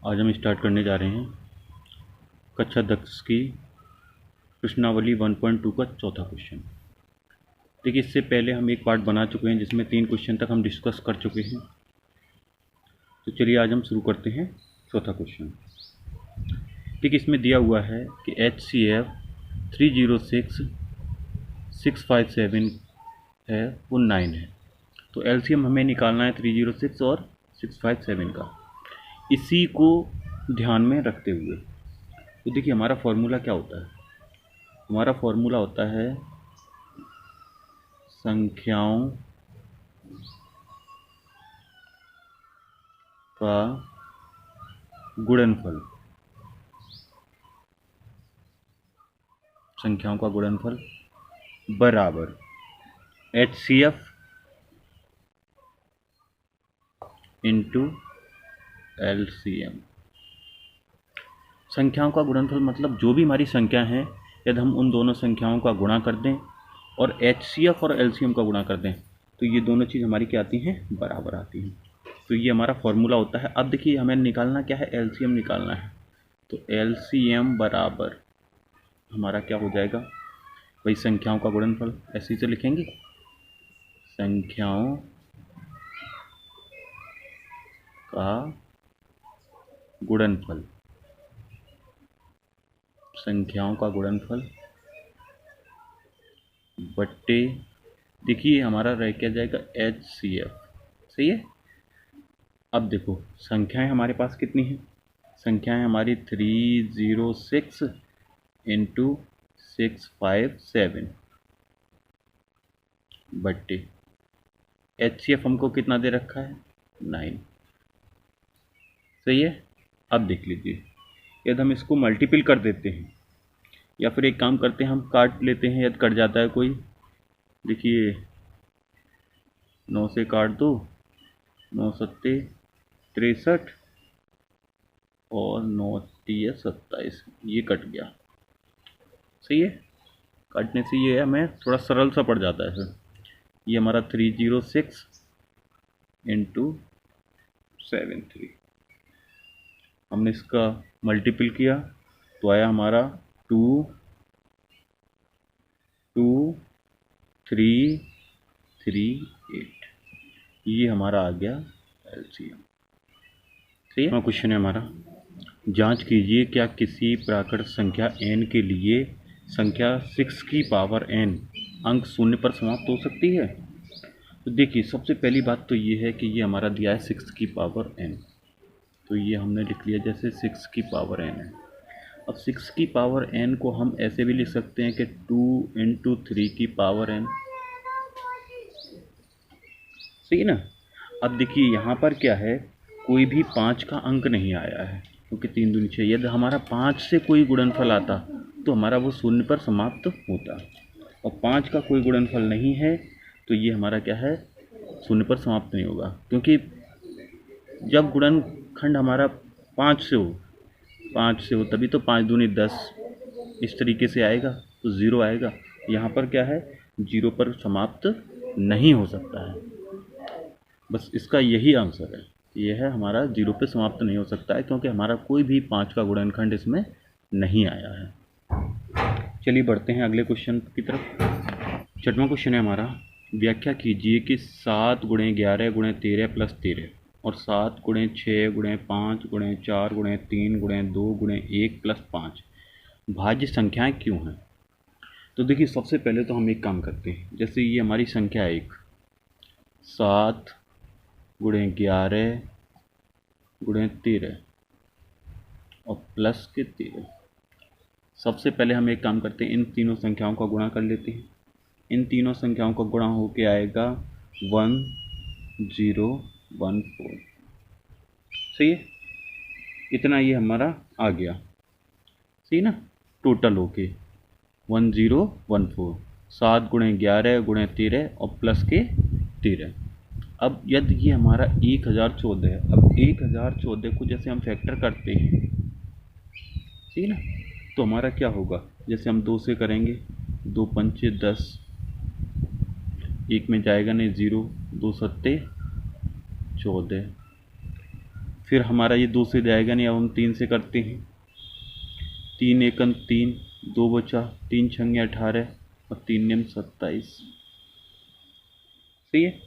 आज हम स्टार्ट करने जा रहे हैं कक्षा 10 की प्रश्नावली 1.2 का चौथा क्वेश्चन। देखिए, इससे पहले हम एक पार्ट बना चुके हैं जिसमें 3 क्वेश्चन तक हम डिस्कस कर चुके हैं। तो चलिए आज हम शुरू करते हैं चौथा क्वेश्चन। देखिए, इसमें दिया हुआ है कि HCF 306657 है वो 9 है। तो LCM हमें निकालना है 306 और 657 का। इसी को ध्यान में रखते हुए तो देखिए हमारा फॉर्मूला क्या होता है। हमारा फॉर्मूला होता है संख्याओं का गुणनफल। संख्याओं का गुणनफल बराबर HCF इंटू LCM। संख्याओं का गुणनफल मतलब जो भी हमारी संख्या है यदि हम उन दोनों संख्याओं का गुणा कर दें और HCF और LCM का गुणा कर दें तो ये दोनों चीज़ हमारी क्या आती हैं, बराबर आती हैं। तो ये हमारा फॉर्मूला होता है। अब देखिए हमें निकालना क्या है, LCM निकालना है। तो LCM बराबर हमारा क्या हो जाएगा, वही संख्याओं का गुणनफल। ऐसे ही तो लिखेंगे, संख्याओं का गुणनफल। संख्याओं का गुणनफल बट्टे देखिए हमारा रह क्या जाएगा HCF। सही है। अब देखो संख्याएं हमारे पास कितनी हैं, संख्याएं हमारी 306 इंटू 657 बट्टे HCF हमको कितना दे रखा है, 9। सही है। अब देख लीजिए यदि हम इसको मल्टीपल कर देते हैं या फिर एक काम करते हैं हम काट लेते हैं, यदि कट जाता है कोई। देखिए 9 से काट दो, 9 सत्ते 63 और 9 तिया 27, ये कट गया। सही है। काटने से ये हमें थोड़ा सरल सा पड़ जाता है फिर। ये हमारा 306 इंटू 73, हमने इसका मल्टीपल किया तो आया हमारा 22338। ये हमारा आ गया LCM। सही है। क्वेश्चन है हमारा, जांच कीजिए क्या किसी प्राकृत संख्या n के लिए संख्या 6 की पावर n अंक 0 पर समाप्त हो सकती है। तो देखिए सबसे पहली बात तो ये है कि ये हमारा दिया है 6 की पावर n, तो ये हमने लिख लिया जैसे 6 की पावर n है। अब 6 की पावर n को हम ऐसे भी लिख सकते हैं कि 2 इंटू 3 की पावर n। सही ना। अब देखिए यहाँ पर क्या है, कोई भी 5 का अंक नहीं आया है क्योंकि 3 दूनी 6। यदि हमारा 5 से कोई गुणनफल आता तो हमारा वो 0 पर समाप्त होता, और 5 का कोई गुणनफल नहीं है तो ये हमारा क्या है, 0 पर समाप्त नहीं होगा। क्योंकि जब गुणनखंड हमारा 5 से हो तभी तो 5 दूनी 10 इस तरीके से आएगा तो 0 आएगा। यहाँ पर क्या है, 0 पर समाप्त नहीं हो सकता है। बस इसका यही आंसर है, यह है हमारा 0 पे समाप्त नहीं हो सकता है क्योंकि हमारा कोई भी 5 का गुणनखंड इसमें नहीं आया है। चलिए बढ़ते हैं अगले क्वेश्चन की तरफ। छठवां क्वेश्चन है हमारा, व्याख्या कीजिए कि 7 गुणे 11 गुणे 13 प्लस 13 और 7 गुणे 6 गुणे 5 गुणे 4 गुणे 3 गुणे 2 गुणे 1 प्लस 5 भाज्य संख्याएं क्यों हैं। तो देखिए सबसे पहले तो हम एक काम करते हैं, जैसे ये हमारी संख्या है एक, 7 गुणे 11 गुणे 13 और प्लस के 13। सबसे पहले हम एक काम करते हैं, इन तीनों संख्याओं का गुणा कर लेते हैं। इन तीनों संख्याओं का गुणा होके आएगा 1014। सही है। इतना ये हमारा आ गया। सही ना। टोटल होके 1014, 7 गुणे 11 गुणे 13 और प्लस के 13। अब यदि ये हमारा 1014 है, अब 1014 को जैसे हम फैक्टर करते हैं, ठीक ना, तो हमारा क्या होगा, जैसे हम 2 से करेंगे, 2 पंचे 10, 1 में जाएगा नहीं 0, 2 सत्ते 14, फिर हमारा ये 2 से जाएगा नहीं, अब हम 3 से करते हैं। 3 एकम 3, 2 बचा, 3 छंगे 18 और 3 निम 27। सही है।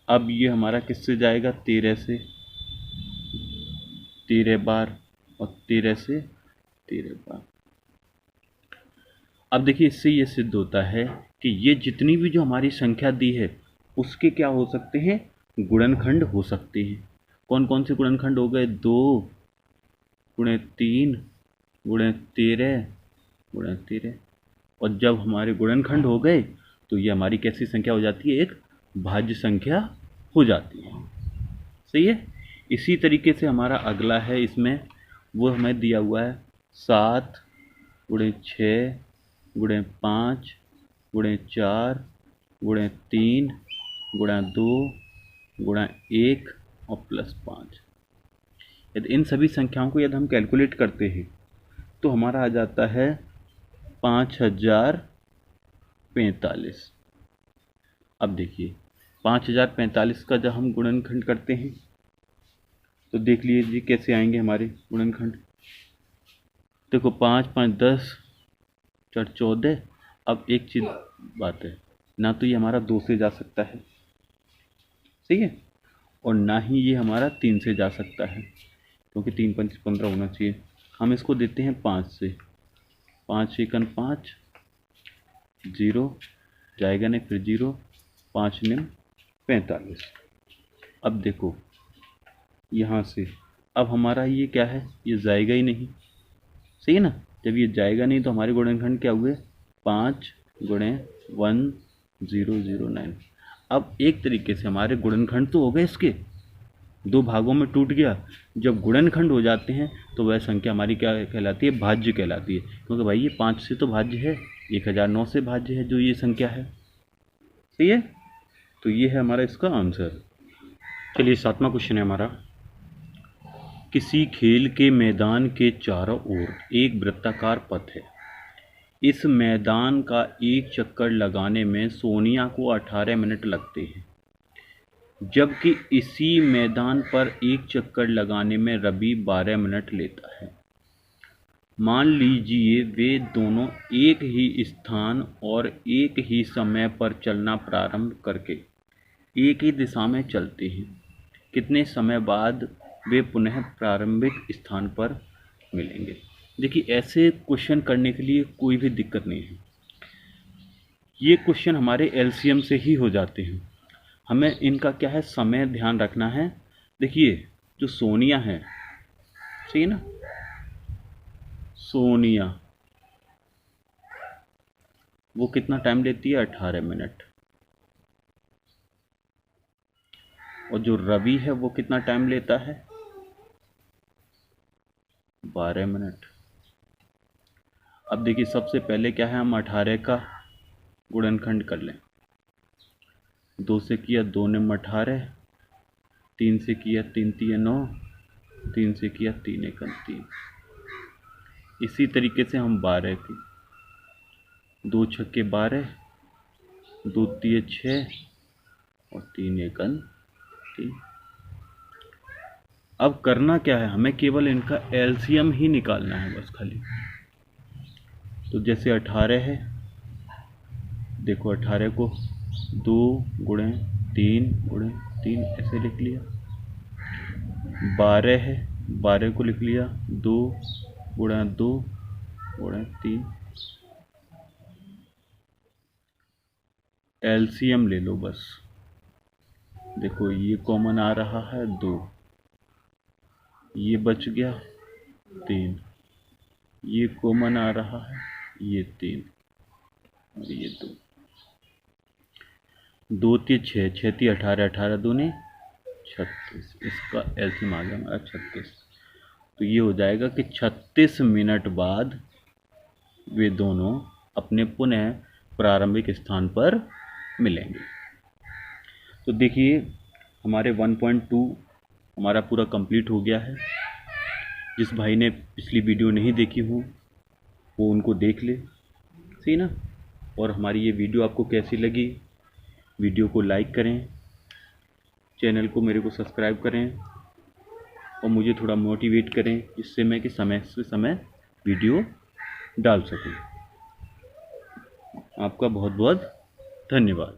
अब ये हमारा किससे जाएगा, 13 से, 13 बार और 13 से 13 बार। अब देखिए इससे ये सिद्ध होता है कि ये जितनी भी जो हमारी संख्या दी है उसके क्या हो सकते हैं, गुणनखंड हो सकते हैं। कौन कौन से गुणनखंड हो गए, 2 गुणे 3 गुणे 13 गुणे 13। और जब हमारे गुणनखंड हो गए तो ये हमारी कैसी संख्या हो जाती है, एक भाज्य संख्या हो जाती है। सही है। इसी तरीके से हमारा अगला है, इसमें वो हमें दिया हुआ है 7 गुणे 6 गुणे 5 गुणे 4 गुणे 3 गुणा 2 गुणा 1 और प्लस 5। यदि इन सभी संख्याओं को यदि हम कैलकुलेट करते हैं तो हमारा आ जाता है 5045। अब देखिए 5045 का जब हम गुणनखंड करते हैं तो देख लीजिए कैसे आएंगे हमारे गुणनखंड। देखो 5 5 10 4 14। अब एक चीज बात है, ना तो ये हमारा 2 से जा सकता है, सही है, और ना ही ये हमारा 3 से जा सकता है, क्योंकि 3 5 15 होना चाहिए। हम इसको देते हैं 5 से। 5 एकन 5, 0 जाएगा नहीं, फिर 0, 5 निम 45। अब देखो यहाँ से अब हमारा ये क्या है, ये जाएगा ही नहीं, सही है ना। जब ये जाएगा नहीं तो हमारे गुणनखंड क्या हुए, 5 गुणे 1009। अब एक तरीके से हमारे गुणनखंड तो हो गए, इसके 2 भागों में टूट गया। जब गुणनखंड हो जाते हैं तो वह संख्या हमारी क्या कहलाती है, भाज्य कहलाती है। क्योंकि भाई ये 5 से तो भाज्य है, 1009 से भाज्य है जो ये संख्या है, सही है। तो ये है हमारा इसका आंसर। चलिए 7वां क्वेश्चन है हमारा, किसी खेल के मैदान के चारों ओर एक वृत्ताकार पथ है। इस मैदान का एक चक्कर लगाने में सोनिया को 18 मिनट लगते हैं, जबकि इसी मैदान पर एक चक्कर लगाने में रवि 12 मिनट लेता है। मान लीजिए वे दोनों एक ही स्थान और एक ही समय पर चलना प्रारंभ करके एक ही दिशा में चलते हैं। कितने समय बाद वे पुनः प्रारंभिक स्थान पर मिलेंगे। देखिए ऐसे क्वेश्चन करने के लिए कोई भी दिक्कत नहीं है। ये क्वेश्चन हमारे एलसीएम से ही हो जाते हैं। हमें इनका क्या है, समय ध्यान रखना है। देखिए जो सोनिया है, सही है ना, सोनिया वो कितना टाइम लेती है, 18 मिनट। और जो रवि है वो कितना टाइम लेता है, 12 मिनट। अब देखिए सबसे पहले क्या है, हम 18 का गुणनखंड कर लें। 2 से किया 2 निम 18, 3 से किया 3 3 9, 3 से किया 3 एकम 3। इसी तरीके से हम 12 की, 2 छक्के 12, 2 तिये 6 और 3 एकम 3। अब करना क्या है, हमें केवल इनका एलसीएम ही निकालना है बस खाली। तो जैसे 18 है, देखो 18 को 2 गुणे 3 गुणे 3 ऐसे लिख लिया। 12 है, 12 को लिख लिया 2 गुणा 2 गुणा 3। एलसीएम ले लो बस। देखो ये कॉमन आ रहा है 2, ये बच गया 3, ये कॉमन आ रहा है ये 3 और ये 2। 2 तिये 6, 6 तिये 18, 18 दूने 36। इसका एलसीएम आ गया हमारा 36। तो ये हो जाएगा कि 36 मिनट बाद वे दोनों अपने पुनः प्रारंभिक स्थान पर मिलेंगे। तो देखिए हमारे 1.2 हमारा पूरा कंप्लीट हो गया है। जिस भाई ने पिछली वीडियो नहीं देखी हो वो उनको देख ले, सही ना। और हमारी ये वीडियो आपको कैसी लगी, वीडियो को लाइक करें, चैनल को मेरे को सब्सक्राइब करें और मुझे थोड़ा मोटिवेट करें, जिससे मैं कि समय से समय वीडियो डाल सकूं। आपका बहुत बहुत धन्यवाद।